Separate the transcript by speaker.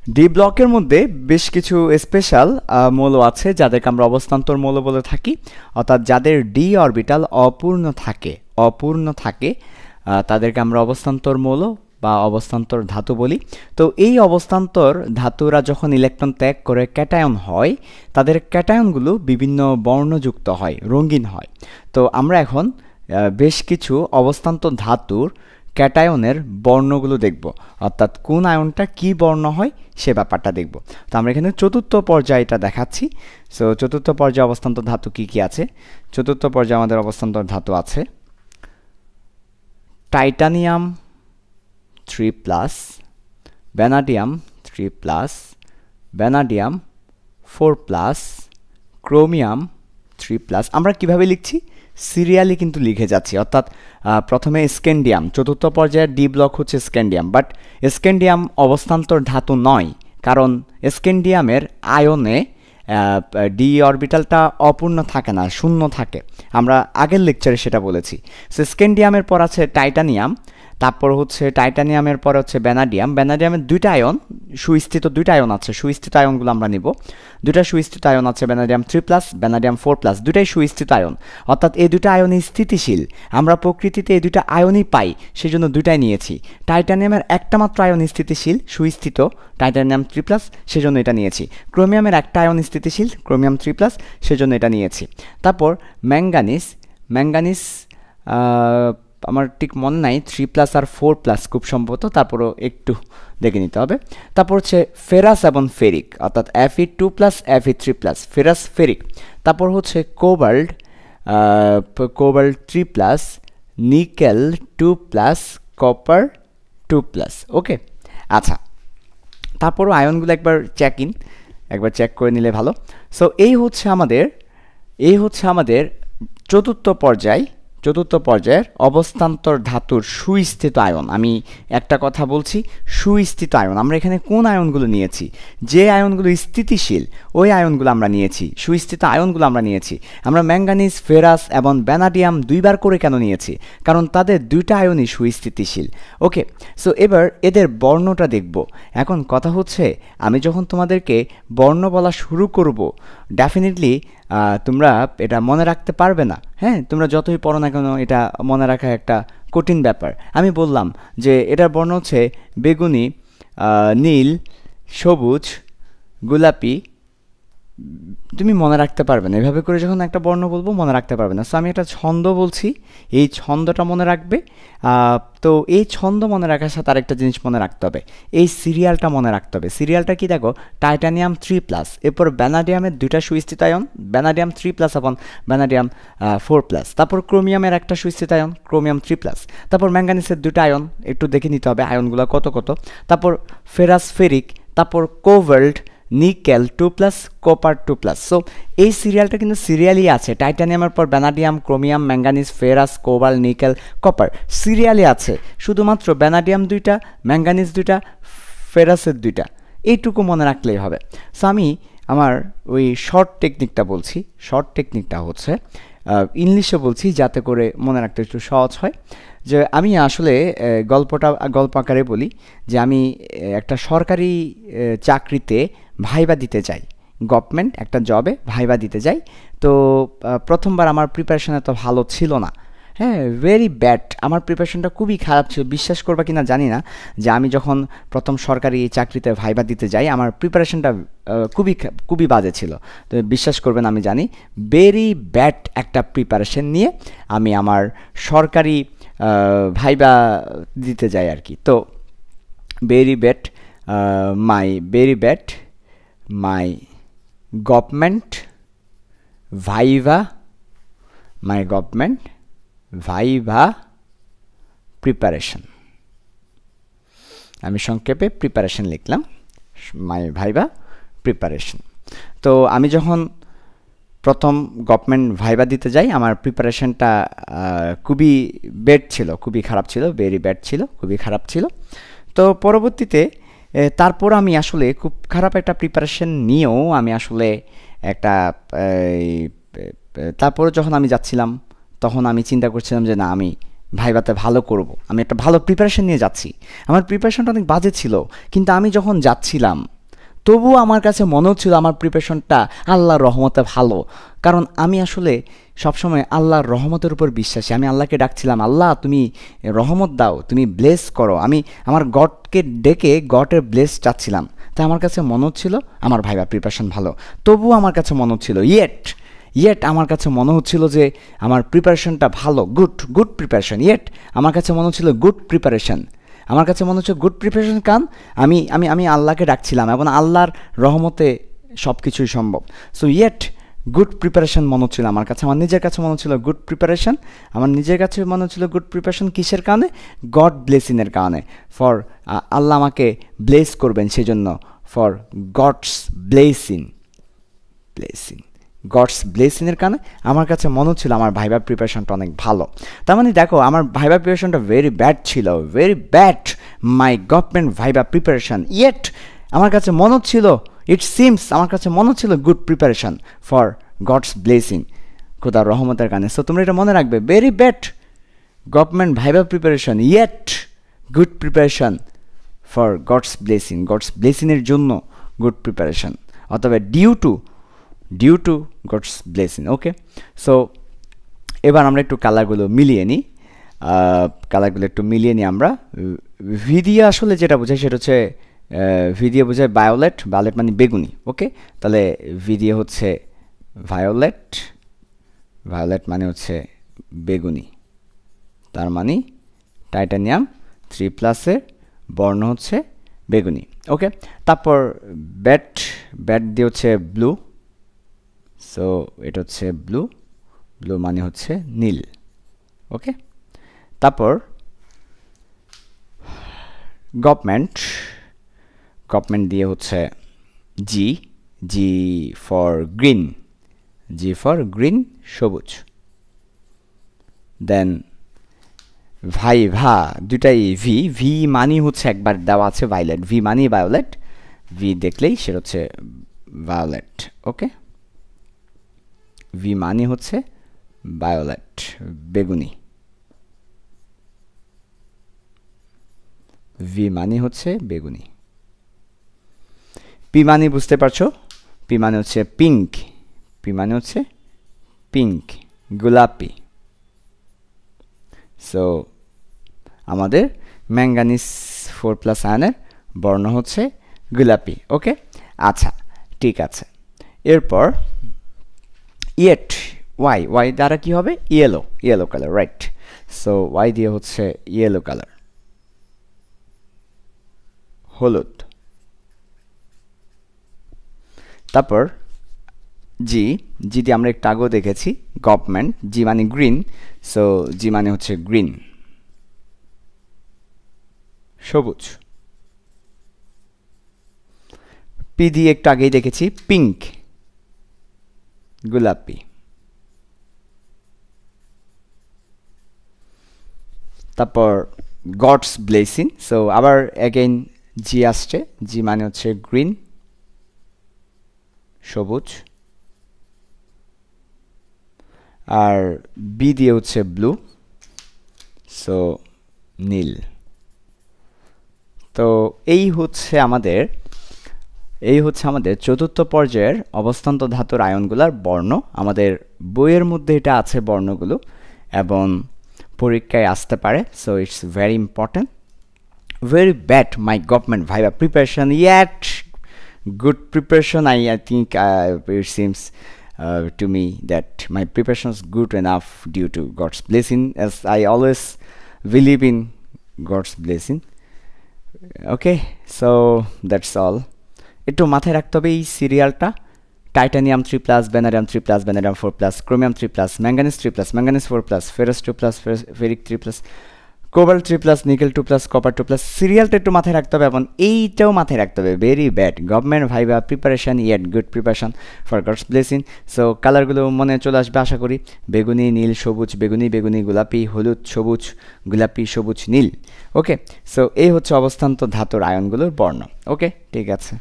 Speaker 1: D ব্লকের মধ্যে বেশ কিছু স্পেশাল মৌল আছে যাদেরকে আমরা অবস্থান্তর মৌল বলে থাকি, অর্থাৎ যাদের ডি অরবিটাল অপূর্ণ থাকে তাদেরকে আমরা অবস্থান্তর মৌল বা অবস্থান্তর ধাতু বলি। তো এই অবস্থান্তর ধাতুরা যখন ইলেকট্রন ত্যাগ করে ক্যাটায়ন হয়, তাদের ক্যাটায়নগুলো বিভিন্ন বর্ণযুক্ত হয়, রঙিন হয়। তো আমরা এখন বেশ কিছু অবস্থান্তর ধাতুর ক্যাটায়নের বর্ণগুলো দেখব, অর্থাৎ কোন আয়নটা কি বর্ণ হয় সে ব্যাপারটা দেখব। তো আমরা এখানে চতুর্থ পর্যায়টা দেখাচ্ছি। সো চতুর্থ পর্যায়ে অবস্থান্তর ধাতু কি কি আছে? চতুর্থ পর্যায়ে আমাদের অবস্থান্তর ধাতু আছে টাইটানিয়াম 3+, ভ্যানাডিয়াম 3+, ভ্যানাডিয়াম 4+, ক্রোমিয়াম 3+। আমরা কিভাবে লিখছি? সিরিয়ালি কিন্তু লিখে যাচ্ছি, অর্থাৎ প্রথমে স্ক্যান্ডিয়াম, চতুর্থ পর্যায়ের ডি ব্লক হচ্ছে স্ক্যান্ডিয়াম, বাট স্ক্যান্ডিয়াম অবস্থান্তর ধাতু নয়, কারণ স্ক্যান্ডিয়ামের আয়নে ডি অরবিটালটা অপূর্ণ থাকে না, শূন্য থাকে। আমরা আগের লেকচারে সেটা বলেছি। সো স্ক্যান্ডিয়ামের পর আছে টাইটানিয়াম, তারপর হচ্ছে টাইটানিয়ামের পরে হচ্ছে ভ্যানাডিয়াম। ভ্যানাডিয়ামের দুইটা আয়ন, সুস্থিত দুইটা আয়ন আছে, সুস্থিত আয়নগুলো আমরা নিব। দুইটা সুস্থিত আয়ন আছে, ভ্যানাডিয়াম 3+, ভ্যানাডিয়াম 4+, দুইটাই সুস্থিত আয়ন, অর্থাৎ এই দুইটা আয়নই স্থিতিশীল। আমরা প্রকৃতিতে এই দুইটা আয়নই পাই, সেই জন্য দুইটাই নিয়েছি। টাইটানিয়ামের একটা মাত্র আয়ন স্থিতিশীল, সুস্থিত, টাইটানিয়াম 3+, সেজন্য এটা নিয়েছি। ক্রোমিয়ামের একটা আয়ন স্থিতিশীল, ক্রোমিয়াম 3+, সেজন্য এটা নিয়েছি। তারপর ম্যাঙ্গানিজ আমার ঠিক মনে নাই, 3+ আর 4+ খুব সম্ভবত, তারপরও একটু দেখে নিতে হবে। তারপর হচ্ছে ফেরাস এবং ফেরিক, অর্থাৎ Fe2+, Fe3+, ফেরাস ফেরিক। তারপর হচ্ছে কোবাল্ট 3+, নিকেল 2+, কপার 2+। ওকে, আচ্ছা, তারপরও আয়নগুলো একবার চেক করে নিলে ভালো। সো এই হচ্ছে আমাদের চতুর্থ পর্যায়ের অবস্থান্তর ধাতুর সুস্থিত আয়ন। আমি একটা কথা বলছি, সুস্থিত আয়ন। আমরা এখানে কোন আয়নগুলো নিয়েছি? যে আয়নগুলো স্থিতিশীল ওই আয়নগুলো আমরা নিয়েছি, সুস্থিত আয়নগুলো আমরা নিয়েছি। আমরা ম্যাঙ্গানিজ, ফেরাস এবং ভ্যানাডিয়াম দুইবার করে কেন নিয়েছি? কারণ তাদের দুইটা আয়নই সুস্থিতিশীল। ওকে, সো এবার এদের বর্ণটা দেখব। এখন কথা হচ্ছে, আমি যখন তোমাদেরকে বর্ণ বলা শুরু করব, ডেফিনেটলি তোমরা এটা মনে রাখতে পারবে না। হ্যাঁ, তোমরা যতই পড়ো না কেন, এটা মনে রাখা একটা কঠিন ব্যাপার। আমি বললাম যে এটার বর্ণ হচ্ছে বেগুনি, নীল, সবুজ, গোলাপি। তুমি মনে রাখতে পারবে না, এভাবে করে যখন একটা বর্ণ বলবো মনে রাখতে পারবে না। সো আমি একটা ছন্দ বলছি, এই ছন্দটা মনে রাখবে। তো এই ছন্দ মনে রাখার সাথে আরেকটা জিনিস মনে রাখতে হবে, এই সিরিয়ালটা মনে রাখতে হবে। সিরিয়ালটা কি দেখো? টাইটানিয়াম 3+, এরপর ভ্যানাডিয়ামের দুইটা সুস্থিত আয়ন, ভ্যানাডিয়াম 3+ এবং ভ্যানাডিয়াম 4+। তারপর ক্রোমিয়ামের একটা সুস্থিত আয়ন, ক্রোমিয়াম 3+। তারপর ম্যাঙ্গানিসের দুইটা আয়ন, একটু দেখে নিতে হবে আয়নগুলো কত কত। তারপর ফেরাস ফেরিক, তারপর কোভাল্ট, নিকেল 2+, কপার 2+। সো এই সিরিয়ালটা কিন্তু সিরিয়ালই আছে, টাইটানিয়ামের পর vanadium, chromium, manganese, ferrous, cobalt, nickel, copper সিরিয়ালই আছে। শুধুমাত্র ভ্যানাডিয়াম দুইটা, ম্যাঙ্গানিজ দুইটা, ফেরাসের দুইটা, এইটুকু মনে রাখলেই হবে। সো আমি আমার ওই শর্ট টেকনিকটা বলছি। শর্ট টেকনিকটা হচ্ছে ইংলিশে বলছি যাতে করে মনে রাখতে একটু সহজ হয়। যে আমি আসলে গল্প আকারে বলি যে আমি একটা সরকারি চাকরিতে ভাইবা দিতে যাই, গভর্নমেন্ট একটা জবে ভাইবা দিতে যাই। তো প্রথমবার আমার প্রিপারেশন এত ভালো ছিল না। হ্যাঁ, ভেরি ব্যাড, আমার প্রিপারেশনটা খুবই খারাপ ছিল। বিশ্বাস করবা কিনা জানি না, যে আমি যখন প্রথম সরকারি চাকরিতে ভাইবা দিতে যাই আমার প্রিপারেশনটা খুবই বাজে ছিল। তো বিশ্বাস করবেন, আমি জানি, ভেরি ব্যাড একটা প্রিপারেশন নিয়ে আমি আমার সরকারি ভাইবা দিতে যাই আর কি। তো very bad my government viva preparation. আমি সংক্ষেপে প্রিপারেশন লিখলাম, মাই ভাইভা প্রিপারেশন। তো আমি যখন প্রথম গভর্নমেন্ট ভাইবা দিতে যাই আমার প্রিপারেশনটা খুবই ব্যাড ছিল, খুবই খারাপ ছিল, ভেরি ব্যাড ছিল, খুবই খারাপ ছিল। তো পরবর্তীতে তারপর আমি আসলে খুব খারাপ একটা প্রিপারেশন নিয়েও আমি আসলে একটা তারপরে যখন আমি যাচ্ছিলাম তখন আমি চিন্তা করছিলাম যে না, আমি ভাইভাতে ভালো করব, আমি একটা ভালো প্রিপারেশন নিয়ে যাচ্ছি। আমার প্রিপারেশনটা অনেক বাজে ছিল, কিন্তু আমি যখন যাচ্ছিলাম তবুও আমার কাছে মনে হচ্ছিল আমার প্রিপারেশনটা আল্লাহর রহমতে ভালো। কারণ আমি আসলে সবসময় আল্লাহর রহমতের উপর বিশ্বাসী। আমি আল্লাহকে ডাকছিলাম, আল্লাহ তুমি রহমত দাও, তুমি ব্লেস করো। আমি আমার গডকে ডেকে গডের ব্লেস চাচ্ছিলাম। তাই আমার কাছে মনে হচ্ছিল আমার ভাইবা প্রিপারেশন ভালো। তবুও আমার কাছে মনে হচ্ছিল ইয়েট আমার কাছে মনে হচ্ছিল যে আমার প্রিপারেশনটা ভালো, গুড প্রিপারেশন। আমার কাছে মনে হচ্ছিল গুড প্রিপারেশন। আমার কাছে মনে হচ্ছে গুড প্রিপারেশন। কারণ আমি আমি আমি আল্লাহকে ডাকছিলাম এবং আল্লাহর রহমতে সব কিছুই সম্ভব। সো গুড প্রিপারেশন মনে হচ্ছিল আমার কাছে। আমার নিজের কাছে মনে হচ্ছিল গুড প্রিপারেশন। আমার নিজের কাছে মনে হচ্ছিল গুড প্রিপারেশন কিসের কারণে? গড ব্লেসিংয়ের কারণে। ফর আল্লাহ আমাকে ব্লেস করবেন সেজন্য, ফর গডস ব্লেসিং গডস ব্লেসিংয়ের কারণে আমার কাছে মনে হচ্ছিল আমার ভাইবা প্রিপারেশনটা অনেক ভালো। তার মানে দেখো আমার ভাইবা প্রিপারেশনটা ভেরি ব্যাড ছিল, very bad my government viva preparation. আমার কাছে মনে হচ্ছিল, আমার কাছে মনে হচ্ছিল good preparation for God's blessing, খোদার রহমতের কারণে। সো তোমরা এটা মনে রাখবে, very bad government viva preparation, good preparation for God's ব্লেসিংয়ের জন্য গুড প্রিপারেশন, অথবা due to God's blessing. Okay, so এবার আমরা একটু কালারগুলো মিলিয়ে নিই। আমরা ভি দিয়ে আসলে যেটা বোঝাই সেটা হচ্ছে, ভি দিয়ে বোঝায় ভায়োলেট মানে বেগুনি। ওকে, তাহলে ভি দিয়ে হচ্ছে ভায়োলেট মানে হচ্ছে বেগুনি, তার মানে টাইটানিয়াম 3+ বর্ণ হচ্ছে বেগুনি। ওকে, তারপর ব্যাট দিয়ে হচ্ছে ব্লু, সো এটা হচ্ছে ব্লু মানে হচ্ছে নীল। ওকে, তারপর গভর্নমেন্ট দিয়ে হচ্ছে জি ফর গ্রিন সবুজ। দেন ভাইভা দুটাই ভি মানি হচ্ছে একবার দেওয়া আছে ভায়োলেট, ভি মানি ভায়োলেট, ভি দেখলেই সেটা হচ্ছে ভায়োলেট। ওকে, ভি মানি হচ্ছে ভায়োলেট বেগুনি, ভি মানি হচ্ছে বেগুনি। পি মানি বুঝতে পারছো, পি মানে হচ্ছে পিঙ্ক, গোলাপি। সো আমাদের ম্যাঙ্গানিজ 4+ আয়নের বর্ণ হচ্ছে গোলাপি। ওকে, আচ্ছা ঠিক আছে। এরপর ওয়াই দ্বারা কি হবে? Yellow colour, right. So Y দিয়ে হচ্ছে ইয়েলো কালার, হলুদ। তারপর জি দিয়ে আমরা একটু আগেও দেখেছি গভর্নমেন্ট, জি মানে গ্রিন, সো জি মানে হচ্ছে গ্রিন সবুজ। পি দিয়ে একটু আগেই দেখেছি পিঙ্ক গোলাপি। তারপর গডস ব্লেসিং, সো আবার অ্যাগেইন জি আসছে, জি মানে হচ্ছে গ্রিন সবুজ, আর বি দিয়ে হচ্ছে ব্লু, সো নীল। তো এই হচ্ছে আমাদের চতুর্থ পর্যায়ের অবস্থান্ত ধাতুর আয়নগুলোর বর্ণ। আমাদের বইয়ের মধ্যে এটা আছে বর্ণগুলো, এবং পরীক্ষায় আসতে পারে। So it's very important. Very bad my government viva preparation, yet good preparation. I think it seems to me that my preparation is good enough due to God's blessing, as I always believe in God's blessing. Okay, so that's all. একটু মাথায় রাখতে হবে এই সিরিয়ালটা: titanium 3+, vanadium 3+, vanadium 4+, chromium 3+, manganese 3+, manganese 4+, ferrous 2+, ferric 3+, cobalt 3+, nickel 2+, copper 2+। সিরিয়ালটা একটু মাথায় রাখতে হবে, এবং এইটাও মাথায় রাখতে হবে। Very bad government viva preparation, yet good preparation for God's blessing. So কালারগুলো মনে চলে আসবে আশা করি: বেগুনি, নীল, সবুজ, বেগুনি, গোলাপি, হলুদ, সবুজ, গোলাপি, সবুজ, নীল। ওকে, সো এই হচ্ছে অবস্থান্ত ধাতুর আয়নগুলোর বর্ণ। ওকে, ঠিক আছে।